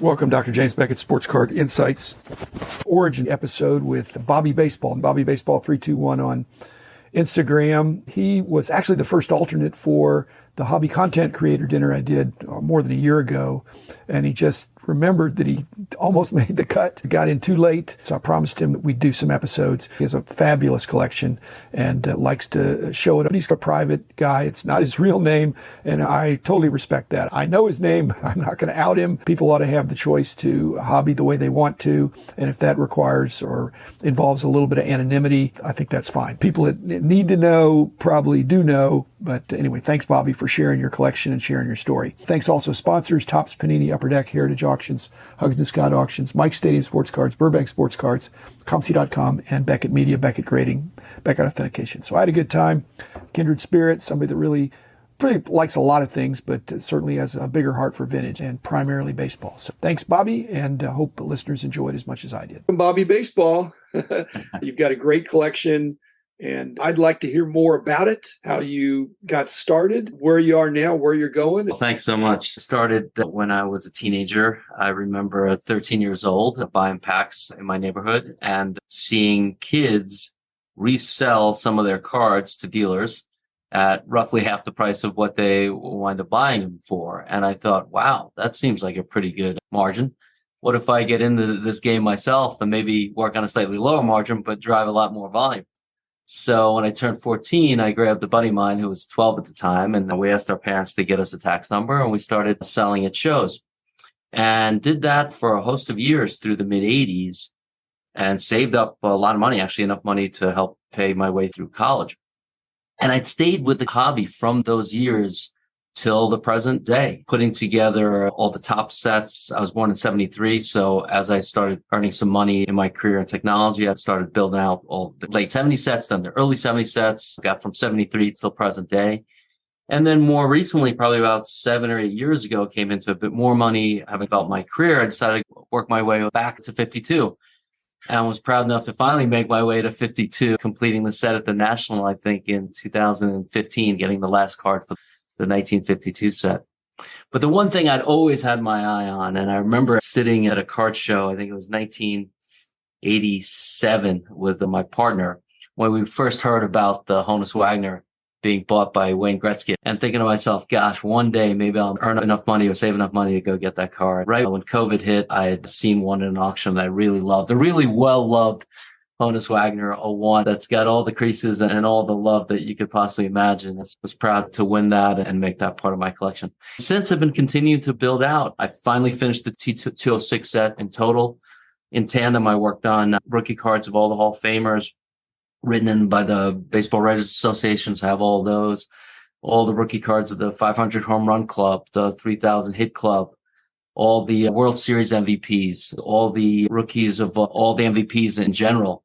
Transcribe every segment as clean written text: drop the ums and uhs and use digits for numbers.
Welcome, Dr. James Beckett, Sports Card Insights Origin episode with Bobby Baseball, Bobby Baseball 321 on Instagram. He was actually the first alternate for the hobby content creator dinner I did more than a year ago. And he just remembered that he almost made the cut, got in too late. So I promised him that we'd do some episodes. He has a fabulous collection and likes to show it. He's a private guy. It's not his real name. And I totally respect that. I know his name. I'm not going to out him. People ought to have the choice to hobby the way they want to. And if that requires or involves a little bit of anonymity, I think that's fine. People that need to know probably do know. But anyway, thanks, Bobby, for sharing your collection and sharing your story. Thanks also sponsors, Topps, Panini, Upper Deck, Heritage Auctions, Huggins and Scott Auctions, Mike Stadium Sports Cards, Burbank Sports Cards, ComC.com, and Beckett Media, Beckett Grading, Beckett Authentication. So I had a good time. Kindred spirit, somebody that really likes a lot of things, but certainly has a bigger heart for vintage and primarily baseball. So thanks, Bobby, and hope listeners enjoyed as much as I did. Bobby Baseball, you've got a great collection. And I'd like to hear more about it, how you got started, where you are now, where you're going. Well, thanks so much. Started when I was a teenager. I remember 13 years old, buying packs in my neighborhood and seeing kids resell some of their cards to dealers at roughly half the price of what they wind up buying them for. And I thought, wow, that seems like a pretty good margin. What if I get into this game myself and maybe work on a slightly lower margin, but drive a lot more volume? So when I turned 14, I grabbed a buddy of mine who was 12 at the time, and we asked our parents to get us a tax number, and we started selling at shows and did that for a host of years through the mid-'80s and saved up a lot of money, actually enough money to help pay my way through college. And I'd stayed with the hobby from those years till the present day, putting together all the top sets. I was born in 73. So as I started earning some money in my career in technology, I started building out all the late 70 sets, then the early 70 sets, got from 73 till present day. And then more recently, probably about 7 or 8 years ago, came into a bit more money. Having developed my career, I decided to work my way back to 52. And was proud enough to finally make my way to 52, completing the set at the National, I think, in 2015, getting the last card for the 1952 set. But the one thing I'd always had my eye on, and I remember sitting at a card show, I think it was 1987 with my partner, when we first heard about the Honus Wagner being bought by Wayne Gretzky, and thinking to myself, gosh, one day maybe I'll earn enough money or save enough money to go get that card. Right when COVID hit, I had seen one in an auction that I really loved, a really well-loved Honus Wagner 01 that's got all the creases and all the love that you could possibly imagine. I was proud to win that and make that part of my collection. Since I've been continuing to build out, I finally finished the T206 set in total. In tandem, I worked on rookie cards of all the Hall of Famers written in by the Baseball Writers Association. So I have all those, all the rookie cards of the 500 Home Run Club, the 3,000 Hit Club, all the World Series MVPs, all the rookies of all the MVPs in general.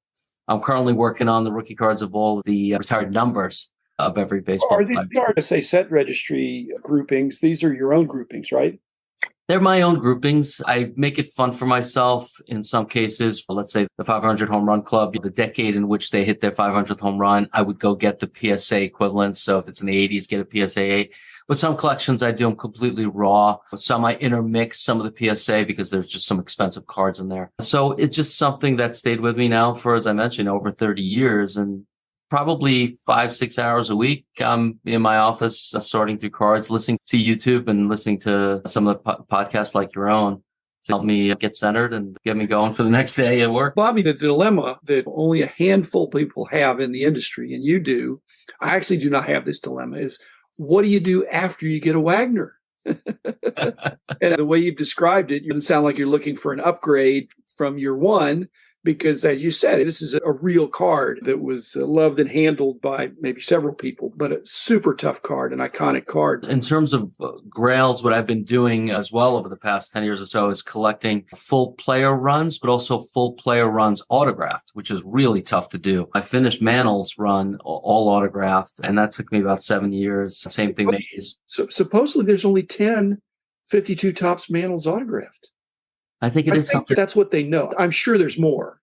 I'm currently working on the rookie cards of all of the retired numbers of every baseball. These are RSA set registry groupings. These are your own groupings, right? They're my own groupings. I make it fun for myself in some cases. For, let's say, the 500 Home Run Club, the decade in which they hit their 500th home run, I would go get the PSA equivalent. So if it's in the 80s, get a PSA 8. With some collections, I do them completely raw. With some, I intermix some of the PSA because there's just some expensive cards in there. So it's just something that stayed with me now for, as I mentioned, over 30 years. And probably 5-6 hours a week, I'm in my office sorting through cards, listening to YouTube and listening to some of the podcasts like your own to help me get centered and get me going for the next day at work. Bobby, the dilemma that only a handful of people have in the industry, and you do, I actually do not have this dilemma, is what do you do after you get a Wagner? And the way you've described it, it doesn't sound like you're looking for an upgrade from your one, because as you said, this is a real card that was loved and handled by maybe several people, but a super tough card, an iconic card. In terms of grails, what I've been doing as well over the past 10 years or so is collecting full player runs, but also full player runs autographed, which is really tough to do. I finished Mantle's run all autographed, and that took me about 7 years. Same thing Mays. So supposedly there's only 10 52 Topps Mantle's autographed. I think it is something. That's what they know. I'm sure there's more,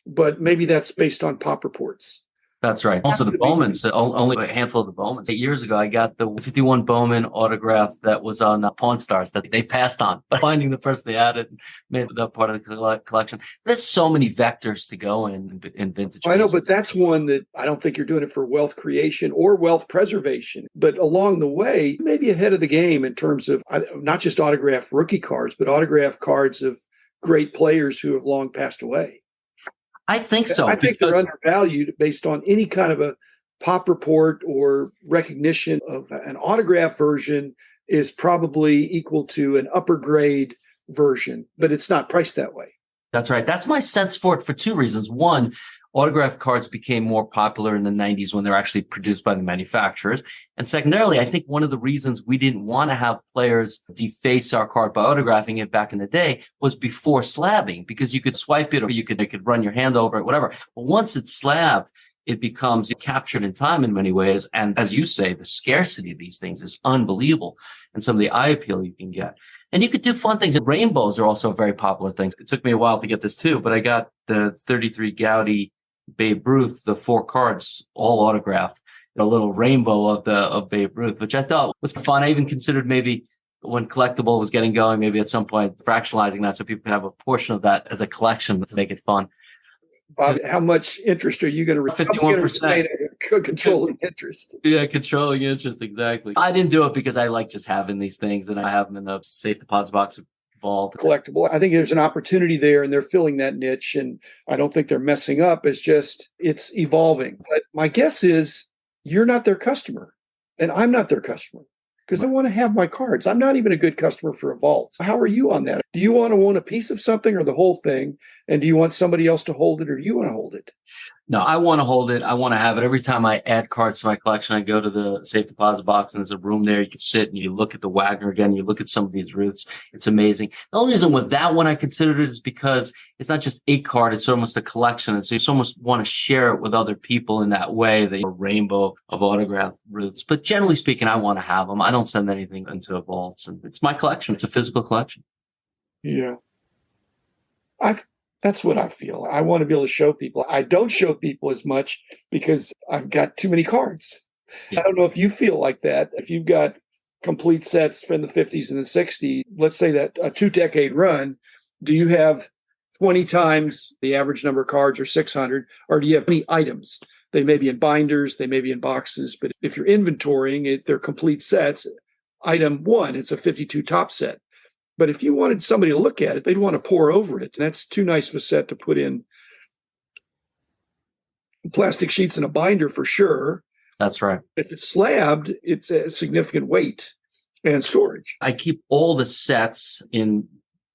but maybe that's based on pop reports. That's right. Also, the Bowmans, only a handful of the Bowmans. 8 years ago, I got the 51 Bowman autograph that was on Pawn Stars that they passed on. But finding the person they had it made that part of the collection. There's so many vectors to go in vintage. I know, but that's one that I don't think you're doing it for wealth creation or wealth preservation. But along the way, maybe ahead of the game in terms of not just autographed rookie cards, but autographed cards of great players who have long passed away. I think so. I think they're undervalued based on any kind of a pop report or recognition of an autograph version is probably equal to an upper grade version, but it's not priced that way. That's right. That's my sense for it for two reasons. One, autograph cards became more popular in the 90s when they're actually produced by the manufacturers. And secondarily, I think one of the reasons we didn't want to have players deface our card by autographing it back in the day was before slabbing, because you could swipe it or you could run your hand over it, whatever. But once it's slabbed, it becomes captured in time in many ways. And as you say, the scarcity of these things is unbelievable, and some of the eye appeal you can get. And you could do fun things. Rainbows are also very popular things. It took me a while to get this too, but I got the 33 Gaudy Babe Ruth, the 4 cards, all autographed, a little rainbow of Babe Ruth, which I thought was fun. I even considered maybe when collectible was getting going, maybe at some point fractionalizing that so people could have a portion of that as a collection to make it fun. Bob, how much interest are you going to 51%. Controlling interest. Yeah, controlling interest, exactly. I didn't do it because I like just having these things, and I have them in a safe deposit box vault. Collectible. I think there's an opportunity there, and they're filling that niche, and I don't think they're messing up. It's just, it's evolving. But my guess is you're not their customer, and I'm not their customer, because I want to have my cards. I'm not even a good customer for a vault. How are you on that? Do you want to own a piece of something or the whole thing? And do you want somebody else to hold it, or do you want to hold it? No, I want to hold it. I want to have it. Every time I add cards to my collection, I go to the safe deposit box, and there's a room there. You can sit and you look at the Wagner again. You look at some of these Ruths. It's amazing. The only reason with that one I considered it is because it's not just a card. It's almost a collection. And so you almost want to share it with other people in that way, the rainbow of autographed Ruths. But generally speaking, I want to have them. I don't send anything into vaults. And it's my collection. It's a physical collection. Yeah. That's what I feel. I want to be able to show people. I don't show people as much because I've got too many cards. Yeah. I don't know if you feel like that. If you've got complete sets from the 50s and the 60s, let's say that a 2-decade run, do you have 20 times the average number of cards, or 600, or do you have many items? They may be in binders, they may be in boxes, but if you're inventorying it, they're complete sets. Item 1, it's a 52 top set. But if you wanted somebody to look at it, they'd want to pour over it. And that's too nice of a set to put in plastic sheets in a binder for sure. That's right. If it's slabbed, it's a significant weight and storage. I keep all the sets in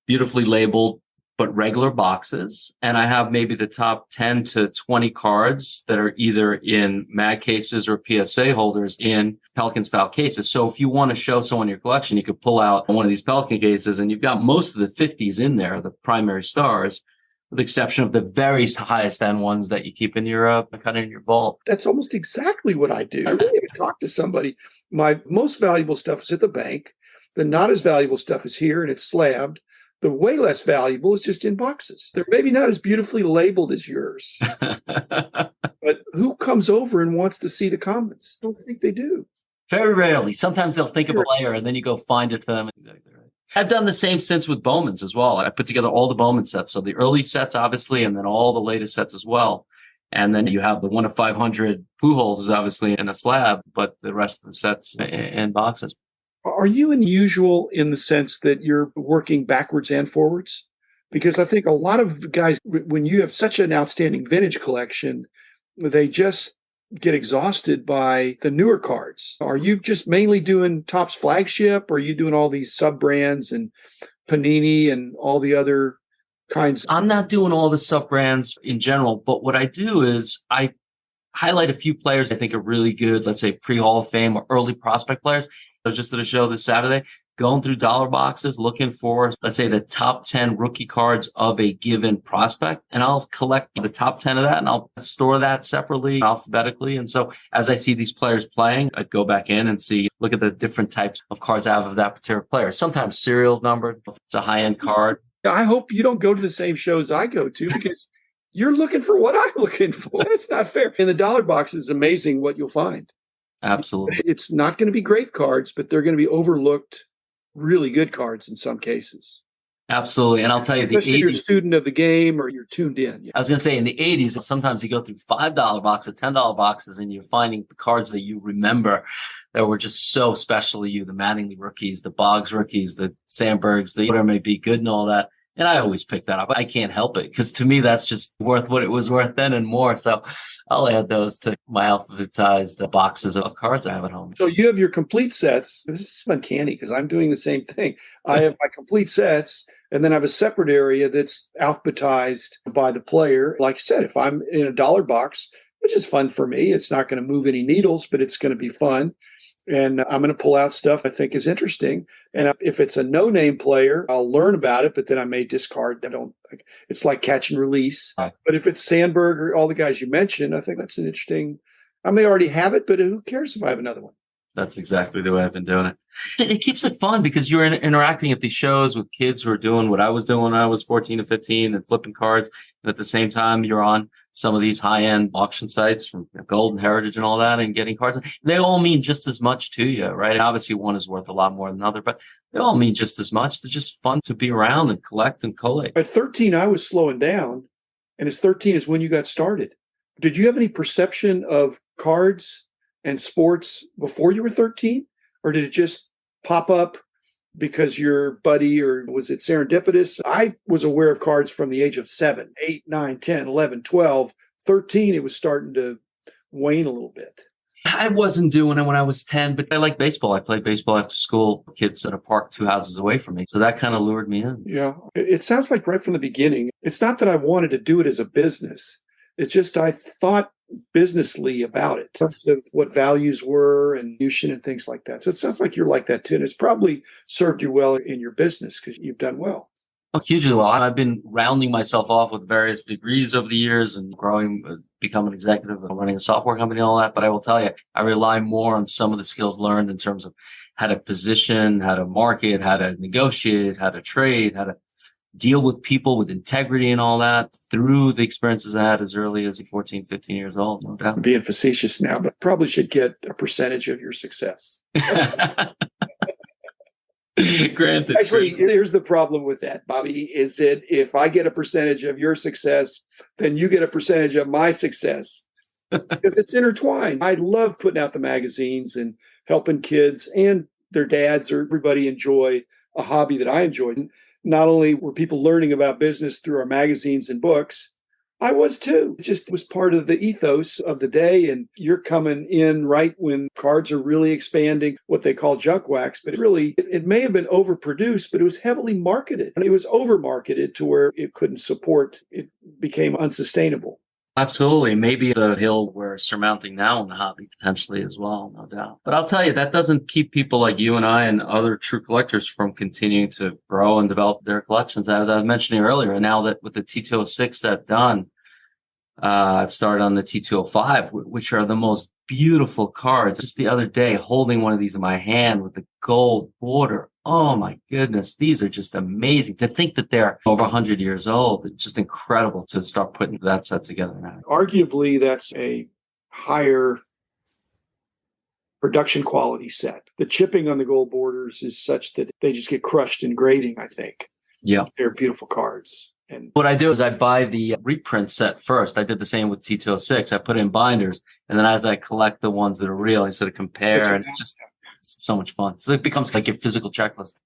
beautifully labeled but regular boxes. And I have maybe the top 10 to 20 cards that are either in mag cases or PSA holders in Pelican style cases. So if you want to show someone your collection, you could pull out one of these Pelican cases, and you've got most of the 50s in there, the primary stars, with the exception of the very highest end ones that you keep in your kind of in your vault. That's almost exactly what I do. I really haven't talked to somebody. My most valuable stuff is at the bank. The not as valuable stuff is here, and it's slabbed. The way less valuable is just in boxes. They're maybe not as beautifully labeled as yours. But who comes over and wants to see the comments? I don't think they do. Very rarely. Sometimes they'll think of a player and then you go find it for them. Exactly right. I've done the same since with Bowmans as well. I put together all the Bowman sets. So the early sets, obviously, and then all the latest sets as well. And then you have the 1 of 500 Pujols is obviously in a slab, but the rest of the sets in boxes. Are you unusual in the sense that you're working backwards and forwards? Because I think a lot of guys, when you have such an outstanding vintage collection, they just get exhausted by the newer cards. Are you just mainly doing Topps flagship, or are you doing all these sub-brands and Panini and all the other kinds? I'm not doing all the sub-brands in general, but what I do is I highlight a few players I think are really good, let's say pre-Hall of Fame or early prospect players. I was just at a show this Saturday, going through dollar boxes, looking for, let's say, the top 10 rookie cards of a given prospect. And I'll collect the top 10 of that, and I'll store that separately, alphabetically. And so as I see these players playing, I'd go back in and look at the different types of cards out of that particular player. Sometimes serial numbered, if it's a high-end card. I hope you don't go to the same shows I go to, because you're looking for what I'm looking for. That's not fair. In the dollar box is amazing what you'll find. Absolutely. It's not going to be great cards, but they're going to be overlooked, really good cards in some cases. Absolutely. And I'll tell you, Especially if you're a 80s, student of the game or you're tuned in. Yeah. I was going to say in the 80s, sometimes you go through $5 boxes, $10 boxes, and you're finding the cards that you remember that were just so special to you, the Mattingly rookies, the Boggs rookies, the Sandbergs, the whatever may be, good and all that. And I always pick that up. I can't help it because to me, that's just worth what it was worth then and more. So I'll add those to my alphabetized boxes of cards I have at home. So you have your complete sets. This is uncanny because I'm doing the same thing. I have my complete sets, and then I have a separate area that's alphabetized by the player. Like I said, if I'm in a dollar box, which is fun for me, it's not going to move any needles, but it's going to be fun. And I'm going to pull out stuff I think is interesting. And if it's a no-name player, I'll learn about it, but then I may discard. It's like catch and release. Right. But if it's Sandberg or all the guys you mentioned, I think that's an interesting. I may already have it, but who cares if I have another one? That's exactly the way I've been doing it. It keeps it fun because you're interacting at these shows with kids who are doing what I was doing when I was 14 to 15 and flipping cards. And at the same time, you're on some of these high-end auction sites from Gold and Heritage and all that and getting cards. They all mean just as much to you, right? And obviously, one is worth a lot more than another, but they all mean just as much. They're just fun to be around and collect and collate. At 13, I was slowing down, and as 13 is when you got started. Did you have any perception of cards and sports before you were 13? Or did it just pop up because your buddy, or was it serendipitous? I was aware of cards from the age of 7, 8, 9, 10, 11, 12, 13. It was starting to wane a little bit. I wasn't doing it when I was 10, but I like baseball. I played baseball after school. Kids at a park 2 houses away from me. So that kind of lured me in. Yeah. It sounds like right from the beginning, it's not that I wanted to do it as a business. It's just I thought businessly about it in terms of what values were and mission and things like that. So it sounds like you're like that too. And it's probably served you well in your business because you've done well. Oh, hugely well. I've been rounding myself off with various degrees over the years and growing, becoming an executive and running a software company and all that. But I will tell you, I rely more on some of the skills learned in terms of how to position, how to market, how to negotiate, how to trade, how to deal with people with integrity and all that through the experiences I had as early as 14, 15 years old, no doubt. I'm being facetious now, but probably should get a percentage of your success. Granted. Actually, here's the problem with that, Bobby, is that if I get a percentage of your success, then you get a percentage of my success because it's intertwined. I love putting out the magazines and helping kids and their dads or everybody enjoy a hobby that I enjoyed. Not only were people learning about business through our magazines and books, I was too. It just was part of the ethos of the day. And you're coming in right when cards are really expanding, what they call junk wax. But it may have been overproduced, but it was heavily marketed. And it was over-marketed to where it couldn't support. It became unsustainable. Absolutely. Maybe the hill we're surmounting now in the hobby potentially as well, no doubt. But I'll tell you, that doesn't keep people like you and I and other true collectors from continuing to grow and develop their collections. As I was mentioning earlier, and now that with the T206 set done, I've started on the T205, which are the most beautiful cards. Just the other day, holding one of these in my hand with the gold border. Oh my goodness. These are just amazing. To think that they're over 100 years old. It's just incredible to start putting that set together now. Arguably, that's a higher production quality set. The chipping on the gold borders is such that they just get crushed in grading, I think. Yeah. They're beautiful cards. And what I do is I buy the reprint set first. I did the same with T206. I put it in binders. And then as I collect the ones that are real, I sort of compare. And it's just so much fun. So it becomes like a physical checklist.